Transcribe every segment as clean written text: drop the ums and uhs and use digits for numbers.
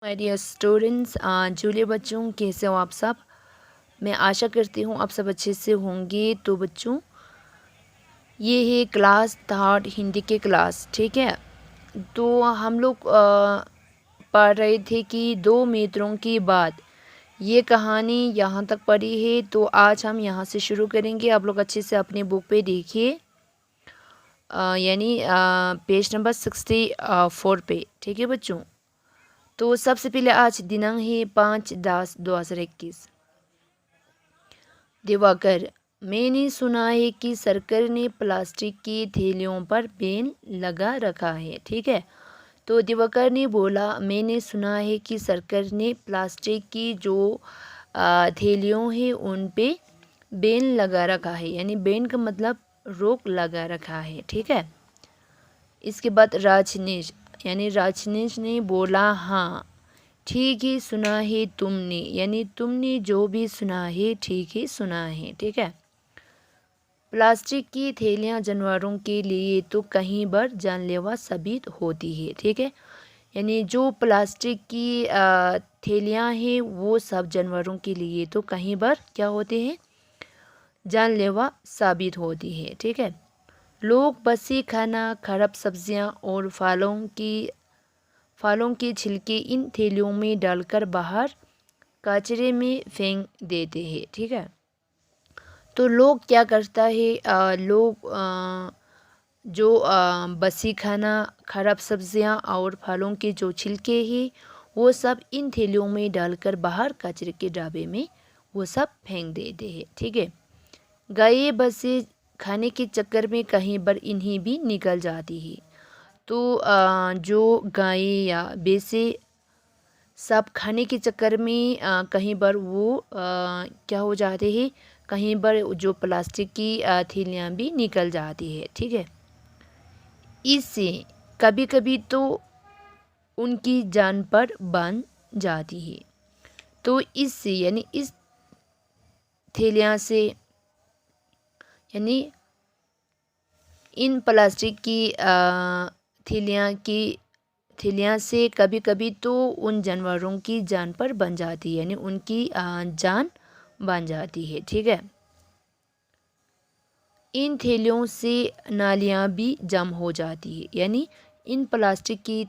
My dear students, जूलियर बच्चों, कैसे हो आप सब। मैं आशा करती हूँ आप सब अच्छे से होंगे। तो बच्चों, ये है क्लास थर्ड हिंदी के क्लास, ठीक है। तो हम लोग पढ़ रहे थे कि दो मित्रों की बात, ये कहानी यहाँ तक पढ़ी है। तो आज हम यहाँ से शुरू करेंगे। आप लोग अच्छे से अपनी बुक पे देखिए, यानी पेज नंबर 64 पे, ठीक है बच्चों। तो सबसे पहले आज दिनांक है 5/10/2021। दिवाकर, मैंने सुना है कि सरकार ने प्लास्टिक की थैलियों पर बैन लगा रखा है, ठीक है। तो दिवाकर ने बोला, मैंने सुना है कि सरकार ने प्लास्टिक की जो थैलियों हैं उन पे बैन लगा रखा है, यानी बैन का मतलब रोक लगा रखा है, ठीक है। इसके बाद राजनीश, यानी राजनीश ने बोला, हाँ ठीक ही सुना है तुमने, यानी तुमने जो भी सुना है ठीक ही सुना है, ठीक है। प्लास्टिक की थैलियाँ जानवरों के लिए तो कहीं बार जानलेवा साबित होती है, ठीक है। यानी जो प्लास्टिक की थैलियाँ हैं वो सब जानवरों के लिए तो कहीं बार क्या होते हैं, जानलेवा साबित होती है, ठीक है। लोग बसी खाना, खराब सब्जियां और फलों के छिलके इन थैलियों में डालकर बाहर कचरे में फेंक देते हैं, ठीक है। तो लोग क्या करता है, लोग जो बसी खाना, खराब सब्जियां और फलों के जो छिलके हैं वो सब इन थैलियों में डालकर बाहर कचरे के डब्बे में वो सब फेंक देते हैं, ठीक है। गाय बसें खाने के चक्कर में कहीं बार इन्हीं भी निकल जाती है। तो जो गाय या भैंसें सब खाने के चक्कर में कहीं बार वो क्या हो जाते हैं, कहीं बार जो प्लास्टिक की थैलियाँ भी निकल जाती है, ठीक है। इससे कभी कभी तो उनकी जान पर बन जाती है। तो इससे यानी इस थैलियाँ से, यानी इन प्लास्टिक की थैलियाँ से कभी कभी तो उन जानवरों की जान पर बन जाती है, यानी उनकी जान बन जाती है, ठीक है। इन थैलियों से नालियाँ भी जम हो जाती है, यानी इन प्लास्टिक की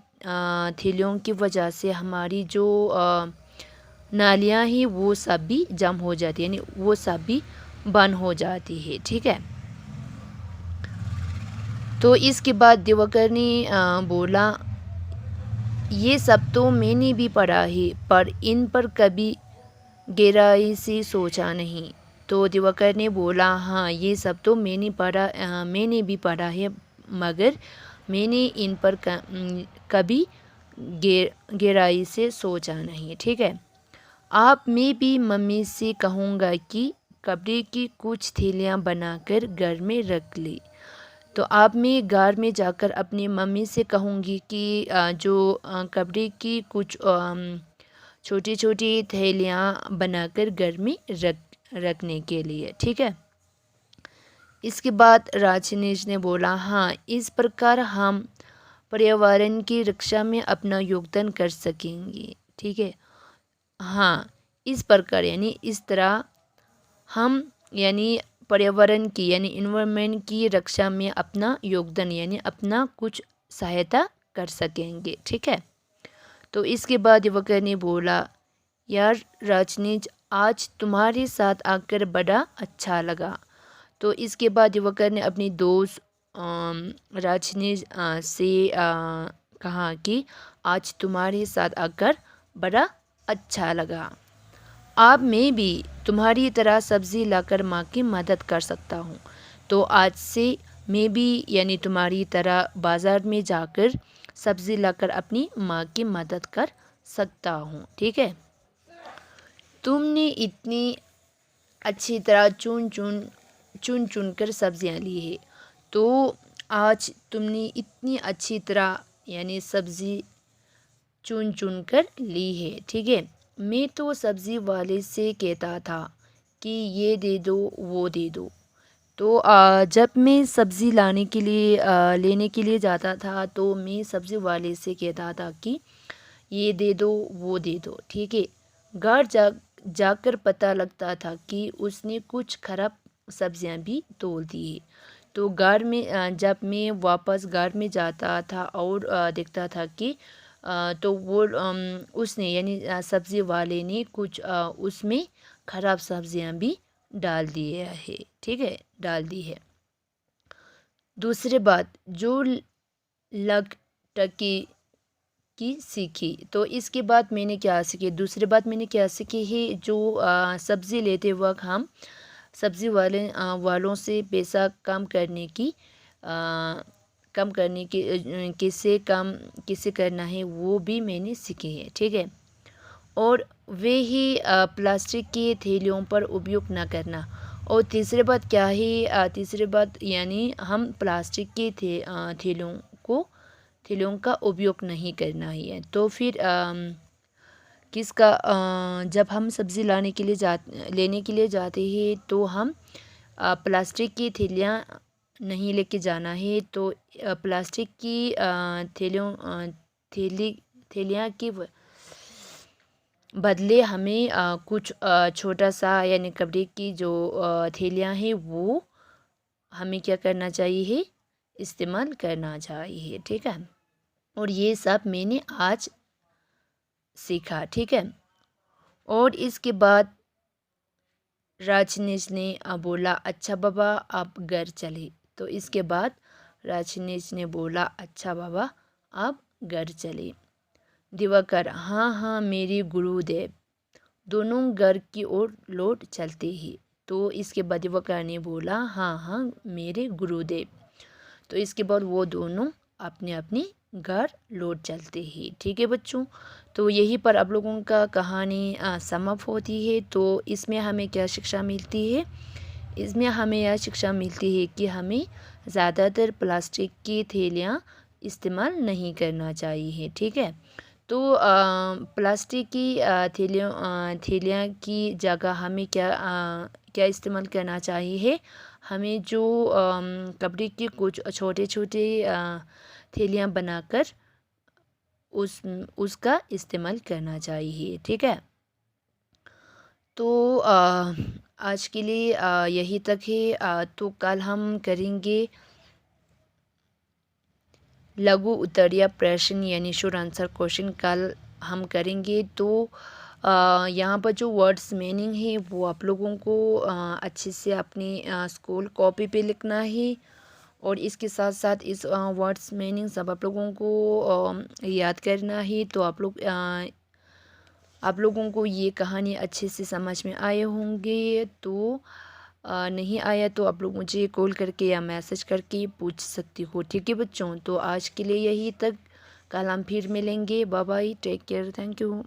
थैलियों की वजह से हमारी जो नालियाँ हैं वो सब भी जम हो जाती है, यानी वो सब भी बंद हो जाती है, ठीक है। तो इसके बाद दिवाकर ने बोला, ये सब तो मैंने भी पढ़ा है पर इन पर कभी गहराई से सोचा नहीं। तो दिवाकर ने बोला, हाँ ये सब तो मैंने भी पढ़ा है, मगर मैंने इन पर कभी गहराई से सोचा नहीं, ठीक है। आप मैं भी मम्मी से कहूँगा कि कपड़े की कुछ थैलियाँ बनाकर घर में रख ले। तो अब मैं घर में जाकर अपनी मम्मी से कहूँगी कि जो कपड़े की कुछ छोटी छोटी थैलियाँ बनाकर घर में रखने के लिए, ठीक है। इसके बाद राजनीश ने बोला, हाँ इस प्रकार हम पर्यावरण की रक्षा में अपना योगदान कर सकेंगे, ठीक है। हाँ इस प्रकार यानी इस तरह हम यानी पर्यावरण की यानी इन्वायरमेंट की रक्षा में अपना योगदान यानी अपना कुछ सहायता कर सकेंगे, ठीक है। तो इसके बाद युवक ने बोला, यार राजनीज, आज तुम्हारे साथ आकर बड़ा अच्छा लगा। तो इसके बाद युवक ने अपनी दोस्त राजनीज से कहा कि आज तुम्हारे साथ आकर बड़ा अच्छा लगा। अब मैं भी तुम्हारी तरह सब्ज़ी लाकर माँ की मदद कर सकता हूँ। तो आज से मैं भी यानी तुम्हारी तरह बाज़ार में जाकर सब्ज़ी लाकर अपनी माँ की मदद कर सकता हूँ, ठीक है। तुमने इतनी अच्छी तरह चुन चुन कर सब्ज़ियाँ ली है, तो आज तुमने इतनी अच्छी तरह यानी सब्ज़ी चुन चुन कर ली है, ठीक है। मैं तो सब्ज़ी वाले से कहता था कि ये दे दो वो दे दो। तो जब मैं सब्ज़ी लेने के लिए जाता था तो मैं सब्ज़ी वाले से कहता था कि ये दे दो वो दे दो, ठीक है। घर जाकर पता लगता था कि उसने कुछ खराब सब्जियां भी तोड़ दी है। तो घर में जब मैं वापस घर में जाता था और देखता था कि तो वो उसने यानी सब्ज़ी वाले ने कुछ उसमें ख़राब सब्जियां भी डाल दिए है, ठीक है, डाल दी है। दूसरी बात जो लग टकी की सीखी, तो इसके बाद मैंने क्या सीखी, दूसरी बात मैंने क्या सीखी है, जो सब्ज़ी लेते वक्त हम सब्ज़ी वालों से पैसा कम करने की किसे करना है वो भी मैंने सीखी है, ठीक है। और वे ही प्लास्टिक के थैलियों पर उपयोग ना करना। और तीसरी बात क्या है, तीसरी बात यानी हम प्लास्टिक के थैलियों का उपयोग नहीं करना है। तो फिर जब हम सब्ज़ी लेने के लिए जाते हैं तो हम प्लास्टिक की थैलियाँ नहीं लेके जाना है। तो प्लास्टिक की थैलियाँ के बदले हमें कुछ छोटा सा यानी कपड़े की जो थैलियाँ हैं वो हमें क्या करना चाहिए, इस्तेमाल करना चाहिए, ठीक है। और ये सब मैंने आज सीखा, ठीक है। और इसके बाद राजनीश ने बोला अच्छा बाबा आप घर चले। तो इसके बाद राजनीश ने बोला अच्छा बाबा आप घर चले। दिवाकर हाँ हाँ मेरे गुरुदेव। दोनों घर की ओर लौट चलते ही। तो इसके बाद दिवाकर ने बोला हाँ हाँ मेरे गुरुदेव। तो इसके बाद वो दोनों अपने अपने घर लौट चलते ही, ठीक है बच्चों। तो यहीं पर आप लोगों का कहानी समाप्त होती है। तो इसमें हमें क्या शिक्षा मिलती है, इसमें हमें यह शिक्षा मिलती है कि हमें ज़्यादातर प्लास्टिक की थैलियाँ इस्तेमाल नहीं करना चाहिए, ठीक है। तो प्लास्टिक की थैलियाँ की जगह हमें क्या इस्तेमाल करना चाहिए, हमें जो कपड़े के कुछ छोटे छोटे थैलियाँ बनाकर उसका इस्तेमाल करना चाहिए, ठीक है। तो आज के लिए यही तक है। तो कल हम करेंगे लघु उत्तरीय प्रश्न यानी शॉर्ट आंसर क्वेश्चन कल हम करेंगे। तो यहाँ पर जो वर्ड्स मीनिंग है वो आप लोगों को अच्छे से अपनी स्कूल कॉपी पे लिखना है। और इसके साथ साथ इस वर्ड्स मीनिंग सब आप लोगों को याद करना है। तो आप लोगों को ये कहानी अच्छे से समझ में आए होंगे। तो नहीं आया तो आप लोग मुझे कॉल करके या मैसेज करके पूछ सकती हो, ठीक है बच्चों। तो आज के लिए यही तक, कल हम फिर मिलेंगे। Bye bye, take care, thank you.